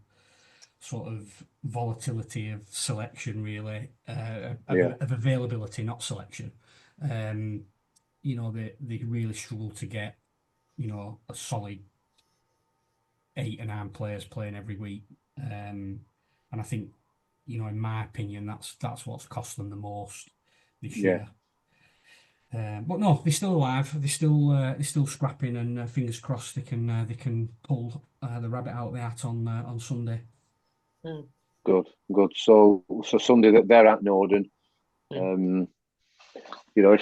[SPEAKER 2] sort of volatility of selection, really, of availability, not selection. They really struggle to get, a solid 8 or 9 players playing every week. And I think, in my opinion, that's what's cost them the most this year. But no, they're still alive. They're still scrapping, and fingers crossed they can pull the rabbit out of the hat on Sunday.
[SPEAKER 3] Good. So Sunday that they're at Norden. If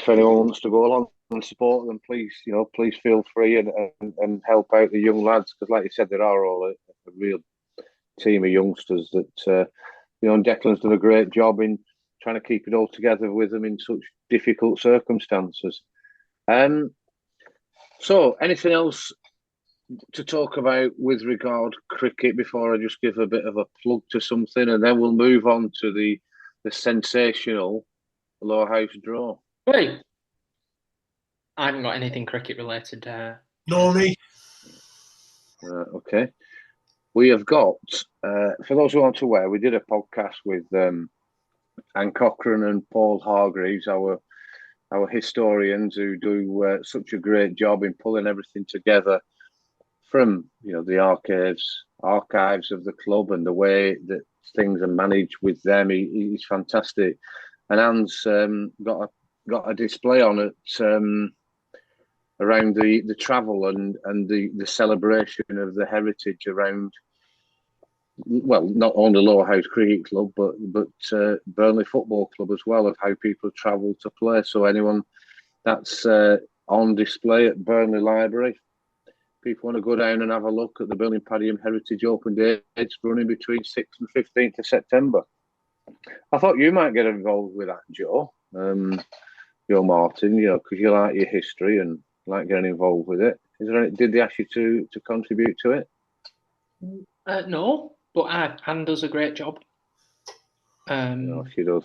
[SPEAKER 3] anyone wants to go along and support them, please feel free and help out the young lads, because, like you said, there are all a real team of youngsters that and Declan's done a great job in trying to keep it all together with them in such difficult circumstances. So, anything else to talk about with regard cricket before I just give a bit of a plug to something, and then we'll move on to the sensational Lowerhouse Draw?
[SPEAKER 1] Wait, I haven't got anything cricket related.
[SPEAKER 4] Nor me.
[SPEAKER 3] Okay. We have got, for those who aren't aware, we did a podcast with Anne Cochran and Paul Hargreaves, our historians who do such a great job in pulling everything together from the archives of the club and the way that things are managed with them. He's fantastic, and Anne's got a display on it around the travel and the celebration of the heritage around. Well, not only Lowerhouse Cricket Club, but Burnley Football Club as well, of how people travel to play. So anyone that's on display at Burnley Library, people want to go down and have a look at the Burnley Padiham Heritage Open Dates running between 6th and 15th of September. I thought you might get involved with that, Joe. Joe Martin, because you like your history and like getting involved with it. Did they ask you to contribute to it?
[SPEAKER 1] No. But Anne does a great job.
[SPEAKER 3] No, she does.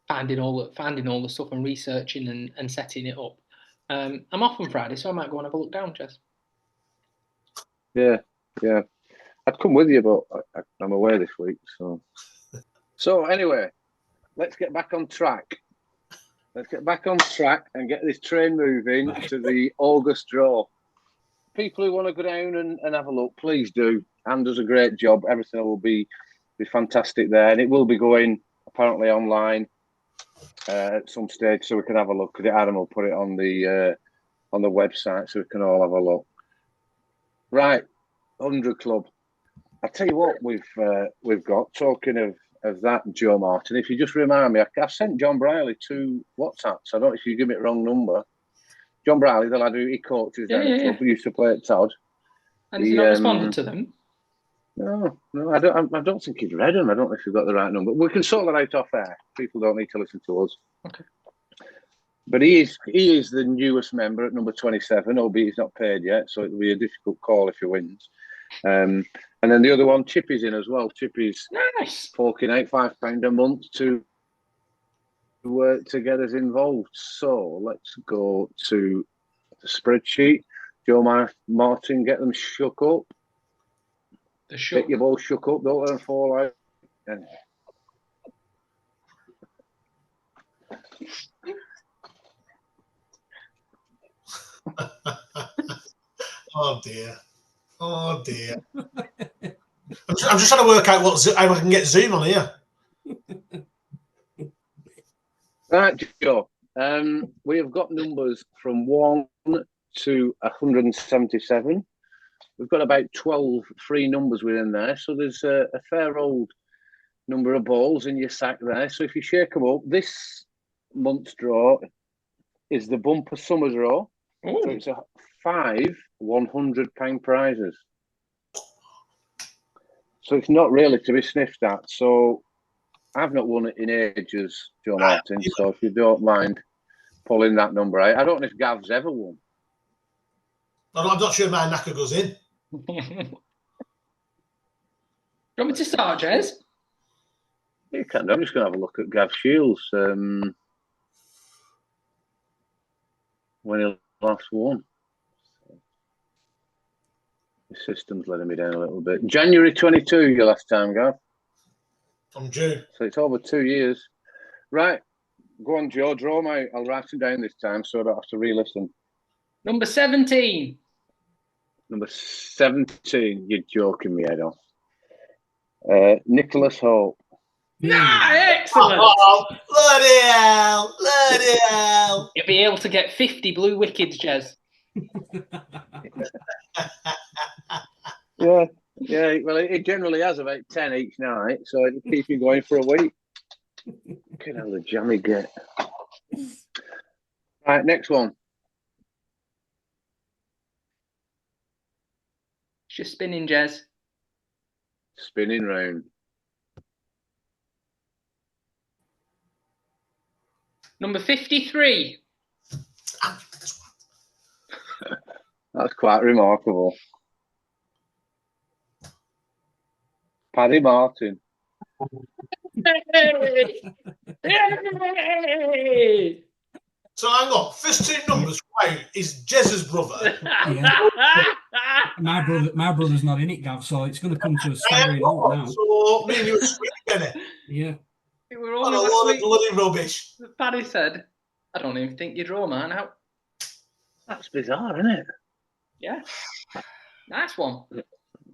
[SPEAKER 1] Finding all the stuff and researching and setting it up. I'm off on Friday, so I might go and have a look down, Jess.
[SPEAKER 3] Yeah. I'd come with you, but I'm away this week. So anyway, let's get back on track. Let's get back on track and get this train moving to the August draw. People who want to go down and have a look, please do. Anne does a great job. Everything will be fantastic there, and it will be going apparently online at some stage, so we can have a look at it. Adam will put it on the website, so we can all have a look. Right, 100 Club. I tell you what, we've got. Talking of that, Joe Martin. If you just remind me, I've sent John Briley 2 WhatsApps. I don't know if you give me the wrong number. John Briley, the lad who he coaches down at the club, who used to play at Todd.
[SPEAKER 1] And he's not responded to them?
[SPEAKER 3] No, I don't think he's read them. I don't know if you've got the right number. We can sort that out off air. People don't need to listen to us.
[SPEAKER 1] Okay.
[SPEAKER 3] But he is the newest member at number 27, albeit he's not paid yet, so it'll be a difficult call if he wins. And then the other one, Chippy's in as well. Chippy's forking out £5 a month to get us involved. So let's go to the spreadsheet. Joe Martin, get them shook up. Get your ball shook up, don't let them fall out.
[SPEAKER 4] Oh dear. I'm just trying to work out how I can get Zoom on here.
[SPEAKER 3] Right, Joe. We have got numbers from 1 to 177. We've got about 12 free numbers within there, so there's a fair old number of balls in your sack there. So if you shake them up, this month's draw is the bumper summer draw.
[SPEAKER 1] Ooh.
[SPEAKER 3] So it's 5 £100 prizes. So it's not really to be sniffed at. So I've not won it in ages, Joe Martin. So if you don't mind pulling that number out, I don't know if Gav's ever won.
[SPEAKER 4] I'm not sure my knacker goes in.
[SPEAKER 1] You want me to start, Jez?
[SPEAKER 3] You can. I'm just going to have a look at Gav Shields when he last won. The system's letting me down a little bit. January 22, your last time, Gav.
[SPEAKER 4] From June.
[SPEAKER 3] So it's over 2 years. Right. Go on, Joe. Draw them out. I'll write them down this time so I don't have to re-listen.
[SPEAKER 1] Number 17.
[SPEAKER 3] Number 17. You're joking me head off. Nicholas Hope.
[SPEAKER 1] Ah, excellent.
[SPEAKER 4] Oh, bloody hell. Bloody hell.
[SPEAKER 1] You'll be able to get 50 blue wickets, Jez.
[SPEAKER 3] Yeah. Yeah, well, it generally has about 10 each night, so it'll keep you going for a week. Look at how the jammy get. Right, next one.
[SPEAKER 1] It's just spinning, Jez.
[SPEAKER 3] Spinning round.
[SPEAKER 1] Number 53.
[SPEAKER 3] That's quite remarkable. Paddy Martin.
[SPEAKER 1] Hey! Hey!
[SPEAKER 4] So hang on. First two numbers, wow, is Jez's brother.
[SPEAKER 2] Yeah. My brother's not in it, Gav, so it's going to come to a staggering halt now.
[SPEAKER 4] So me and you are sweet again.
[SPEAKER 2] Yeah.
[SPEAKER 1] We were
[SPEAKER 4] What
[SPEAKER 1] only
[SPEAKER 4] a
[SPEAKER 1] last
[SPEAKER 4] load of
[SPEAKER 1] week.
[SPEAKER 4] bloody rubbish.
[SPEAKER 1] Paddy said, I don't even think you draw, man. How?
[SPEAKER 3] That's bizarre, isn't it?
[SPEAKER 1] Yeah. Nice one.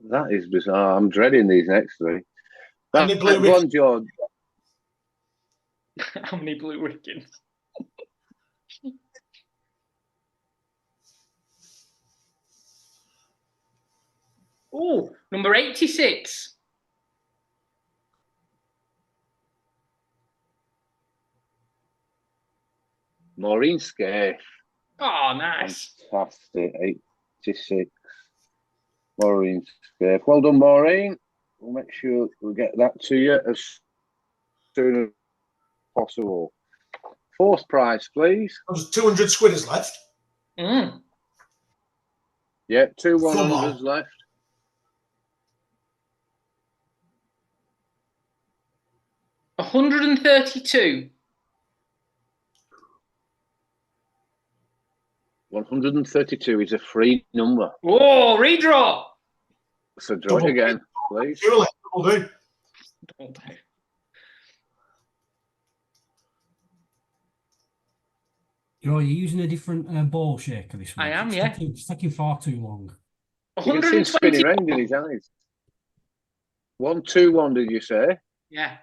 [SPEAKER 3] That is bizarre. I'm dreading these next three.
[SPEAKER 4] And the blue
[SPEAKER 3] Go on, George.
[SPEAKER 1] How many blue wickets? Oh, number 86.
[SPEAKER 3] Maureen Scaife.
[SPEAKER 1] Oh, nice.
[SPEAKER 3] Fantastic. 86. Maureen Scaife. Well done, Maureen. We'll make sure we'll get that to you as soon as possible. Fourth prize, please.
[SPEAKER 4] There's 200 squidders left.
[SPEAKER 1] Mm.
[SPEAKER 3] Yeah, 2
[SPEAKER 4] Come
[SPEAKER 3] 100s
[SPEAKER 4] on.
[SPEAKER 3] left.
[SPEAKER 1] $132.
[SPEAKER 3] 132 is a free number.
[SPEAKER 1] Oh, redraw.
[SPEAKER 3] So draw it again, please.
[SPEAKER 4] Surely, will do.
[SPEAKER 2] Joe, you're using a different ball shaker this week.
[SPEAKER 1] I am,
[SPEAKER 2] It's
[SPEAKER 1] yeah.
[SPEAKER 2] It's taking far too long.
[SPEAKER 3] You can see him spinning
[SPEAKER 1] 120.
[SPEAKER 3] round in his eyes. 1 2 1, did you say?
[SPEAKER 1] Yeah.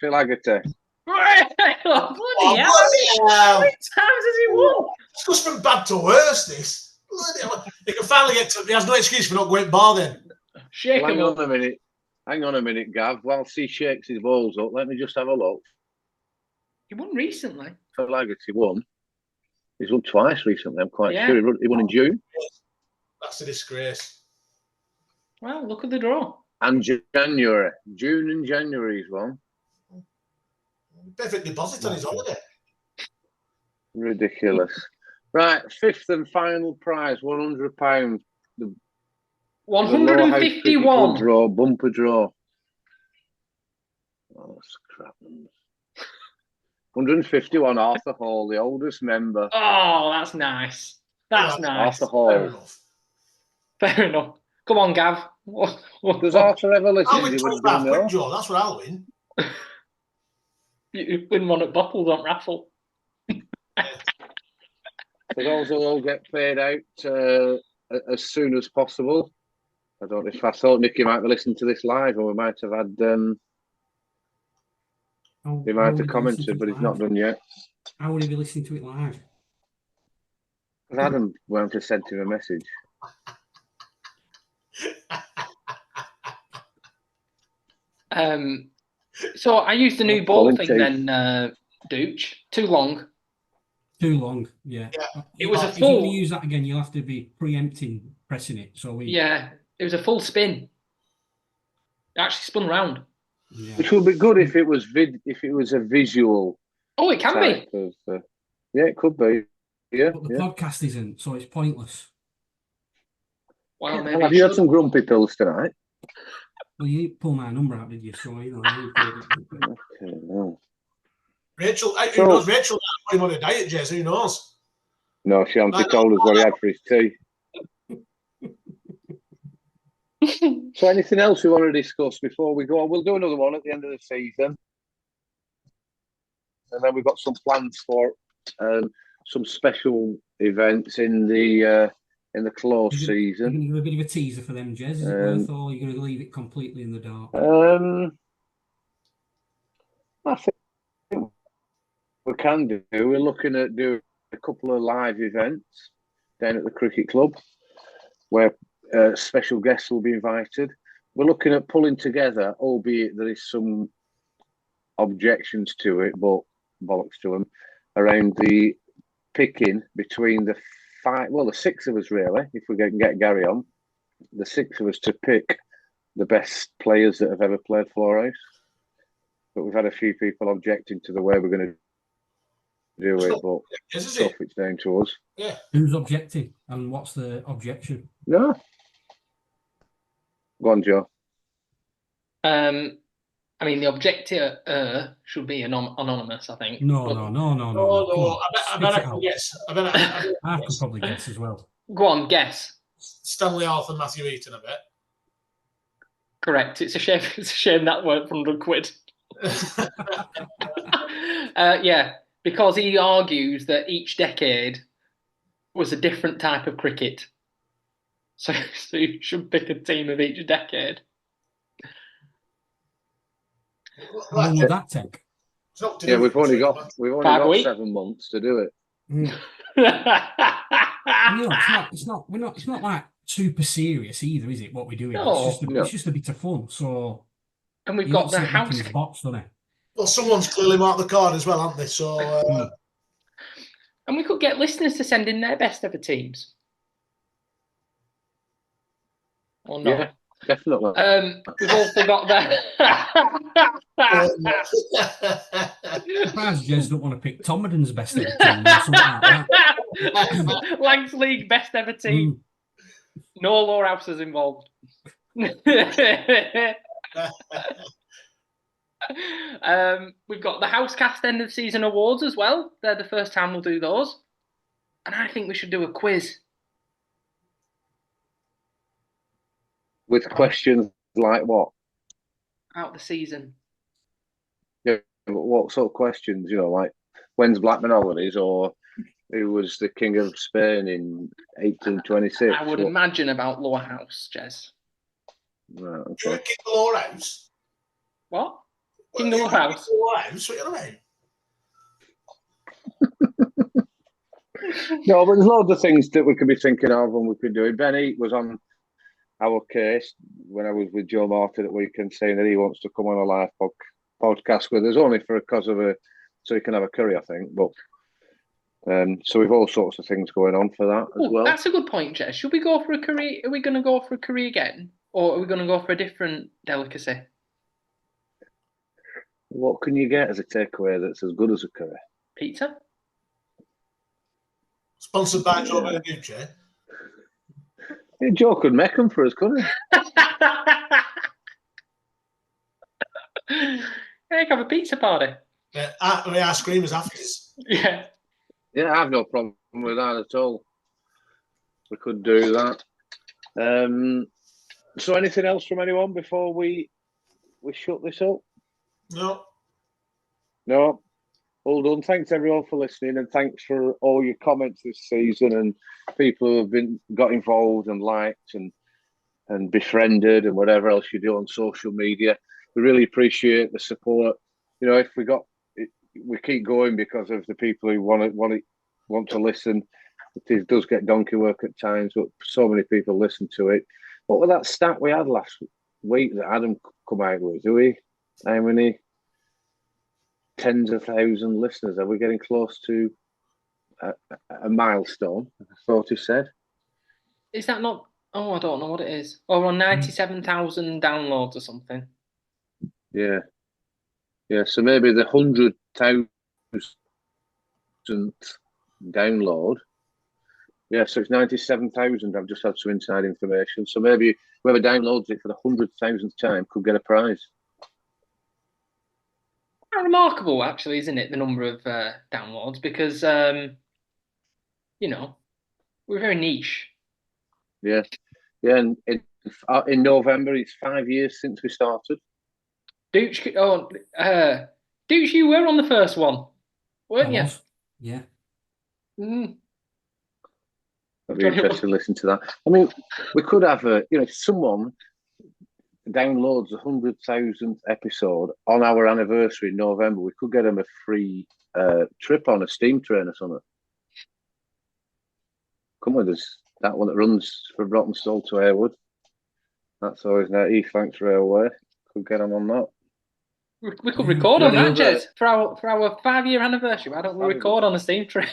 [SPEAKER 3] Phil Haggerty.
[SPEAKER 1] Bloody hell. How many times has he won?
[SPEAKER 4] It's just from bad to worse, this. Bloody hell. He can finally get to. He has no excuse for not going bar then.
[SPEAKER 1] Shake
[SPEAKER 3] Well,
[SPEAKER 1] him up.
[SPEAKER 3] Hang on a minute, Gav. Whilst he shakes his balls up, let me just have a look.
[SPEAKER 1] He won recently.
[SPEAKER 3] Phil Haggerty won. He's won twice recently, I'm quite
[SPEAKER 1] Yeah.
[SPEAKER 3] sure. He won in June.
[SPEAKER 4] That's a disgrace.
[SPEAKER 1] Well, look at the draw.
[SPEAKER 3] And January. June and January he's won.
[SPEAKER 4] Perfect deposit on his holiday.
[SPEAKER 3] Ridiculous. Right, fifth and final prize, £100. The Lowerhouse Cricket Club
[SPEAKER 1] 151.
[SPEAKER 3] draw, bumper draw. Oh, that's crap numbers. 151, Arthur Hall, the oldest member.
[SPEAKER 1] Oh, that's nice. That's nice.
[SPEAKER 3] Arthur Hall.
[SPEAKER 4] Fair enough.
[SPEAKER 1] Fair enough. Come on, Gav.
[SPEAKER 3] Does Arthur ever listen?
[SPEAKER 4] I'll win 25 quid, Joe. That's what I'll win.
[SPEAKER 1] You win one at Bottle, don't raffle.
[SPEAKER 3] So those will all get paid out as soon as possible. I don't know if I thought Nicky might be listening to this live, and we might have had He might have commented, but he's not done yet.
[SPEAKER 2] How would he be listening to it live?
[SPEAKER 3] Because Adam won't have sent him a message.
[SPEAKER 1] So I used the new ball thing then, Dooch. Too long.
[SPEAKER 2] Too long, yeah.
[SPEAKER 1] It was
[SPEAKER 2] if you're going to use that again, you'll have to be preempting pressing it. So
[SPEAKER 1] it was a full spin. It actually spun round.
[SPEAKER 2] Yeah.
[SPEAKER 3] Which would be good if it was a visual.
[SPEAKER 1] Oh, it can be.
[SPEAKER 3] Yeah, it could be. Yeah.
[SPEAKER 2] But the podcast isn't, so it's pointless.
[SPEAKER 1] Well, maybe
[SPEAKER 3] have you had some grumpy pills tonight?
[SPEAKER 2] Well, you didn't pull my number out, did you? So
[SPEAKER 3] Okay, no.
[SPEAKER 4] Rachel, who knows? Rachel put him on a diet, Jez. Who knows?
[SPEAKER 3] No, she hasn't told us what he had for his tea. So anything else we want to discuss before we go on? We'll do another one at the end of the season. And then we've got some plans for some special events in the close season.
[SPEAKER 2] You're going to give a bit of a teaser for them, Jez? Is it worth, or are you going to leave it completely in the dark?
[SPEAKER 3] I think we can do. We're looking at doing a couple of live events down at the cricket club where special guests will be invited. We're looking at pulling together, albeit there is some objections to it, but bollocks to them, around the picking between the six of us really, if we can get Gary on, the six of us to pick the best players that have ever played for Lowerhouse. But we've had a few people objecting to the way we're going to do it, but it's down to us.
[SPEAKER 4] Yeah.
[SPEAKER 2] Who's objecting, and what's the objection?
[SPEAKER 3] No. Go on, Joe.
[SPEAKER 1] I mean, the objector should be anonymous, I think.
[SPEAKER 2] No.
[SPEAKER 4] I bet I can guess.
[SPEAKER 2] I could probably guess as well.
[SPEAKER 1] Go on, guess.
[SPEAKER 4] Stanley Arthur, Matthew Eaton, I bet.
[SPEAKER 1] Correct. It's a shame that weren't for £100. Yeah, because he argues that each decade was a different type of cricket. So you should pick a team of each decade.
[SPEAKER 2] How long would that take?
[SPEAKER 3] Yeah, we've only got 7 months to do it.
[SPEAKER 2] It's not like super serious either, is it? What we're doing?
[SPEAKER 1] No,
[SPEAKER 2] it's just a bit of fun. So,
[SPEAKER 1] and we've got the house
[SPEAKER 2] box, don't it?
[SPEAKER 4] Well, someone's clearly marked the card as well, haven't they? So,
[SPEAKER 1] and we could get listeners to send in their best ever teams. Or not?
[SPEAKER 3] Yeah, definitely.
[SPEAKER 1] We've also got that.
[SPEAKER 2] Surprised Jez don't want to pick Tomlin's best ever team or something like that.
[SPEAKER 1] Langs League best ever team. No Lowerhouses involved. We've got the Housecast end of season awards as well. They're the first time we'll do those. And I think we should do a quiz.
[SPEAKER 3] With questions like what?
[SPEAKER 1] Out the season.
[SPEAKER 3] Yeah, but what sort of questions? Like when's Blackburn holidays, or who was the King of Spain in 1826?
[SPEAKER 1] I would imagine about Lowerhouse, Jez.
[SPEAKER 3] Right, okay.
[SPEAKER 4] King of Lowerhouse?
[SPEAKER 1] What? King of Lowerhouse?
[SPEAKER 4] Lowerhouse? What do you mean?
[SPEAKER 3] No, but there's loads of things that we could be thinking of and we could do it. Benny was on our case when I was with Joe Martin at weekend saying that he wants to come on a live podcast with us, only so he can have a curry, I think. But so we've all sorts of things going on for that as well.
[SPEAKER 1] That's a good point, Jess. Should we go for a curry? Are we going to go for a curry again, or are we going to go for a different delicacy?
[SPEAKER 3] What can you get as a takeaway that's as good as a curry?
[SPEAKER 1] Pizza.
[SPEAKER 4] Sponsored by Joe Benucci.
[SPEAKER 3] Yeah, Joe could make them for us, couldn't he?
[SPEAKER 1] Yeah, have a pizza party.
[SPEAKER 4] Yeah, ice cream is after.
[SPEAKER 1] Yeah.
[SPEAKER 3] Yeah, I have no problem with that at all. We could do that. So anything else from anyone before we shut this up? No. All done. Thanks everyone for listening, and thanks for all your comments this season and people who have got involved and liked and befriended and whatever else you do on social media. We really appreciate the support you know, if we keep going because of the people who want to listen. It does get donkey work at times, but so many people listen to it. What was that stat we had last week that Adam come out with? How many tens of thousands listeners? Are we getting close to a milestone? I thought he said.
[SPEAKER 1] Is that not? Oh, I don't know what it is. Oh, we're on 97,000 downloads or something.
[SPEAKER 3] Yeah. So maybe the 100,000 download. Yeah, so it's 97,000. I've just had some inside information. So maybe whoever downloads it for the 100,000th time could get a prize.
[SPEAKER 1] Quite remarkable, actually, isn't it? The number of downloads, because you know, we're very niche.
[SPEAKER 3] Yeah. And in November, it's 5 years since we started.
[SPEAKER 1] Dooch, Dooch, you were on the first one, weren't you?
[SPEAKER 2] Yeah.
[SPEAKER 1] Mm.
[SPEAKER 3] I'd be interested to listen to that. I mean, we could have if someone downloads the 100,000th episode on our anniversary in November, we could get them a free trip on a steam train or something. Come on, there's that one that runs from Rottenstall to Harewood. That's always nice. East Lancs Railway. Could get them on that.
[SPEAKER 1] We could record on that, Jez, for our 5-year anniversary. Why don't we record on a steam train?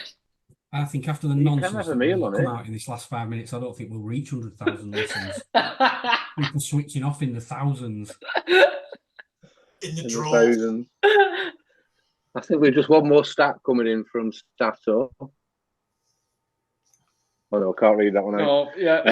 [SPEAKER 2] I think after the nonsense that we've come out in this last 5 minutes, I don't think we'll reach 100,000 listens. People switching off in the thousands.
[SPEAKER 4] In the thousands.
[SPEAKER 3] I think we've just one more stat coming in from Stato. Oh no, I can't read that one out.
[SPEAKER 1] Oh, yeah.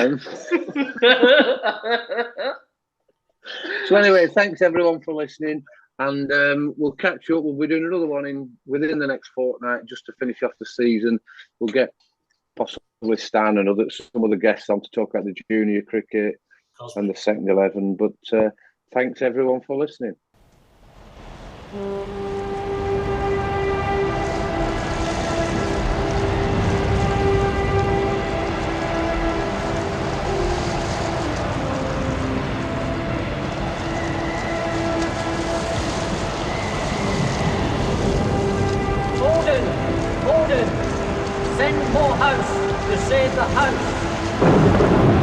[SPEAKER 3] So anyway, thanks everyone for listening. And we'll catch up. We'll be doing another one within the next fortnight just to finish off the season. We'll get possibly Stan and some other guests on to talk about the junior cricket and the second 11. But thanks everyone for listening.
[SPEAKER 5] Gordon, send Morehouse to save the house.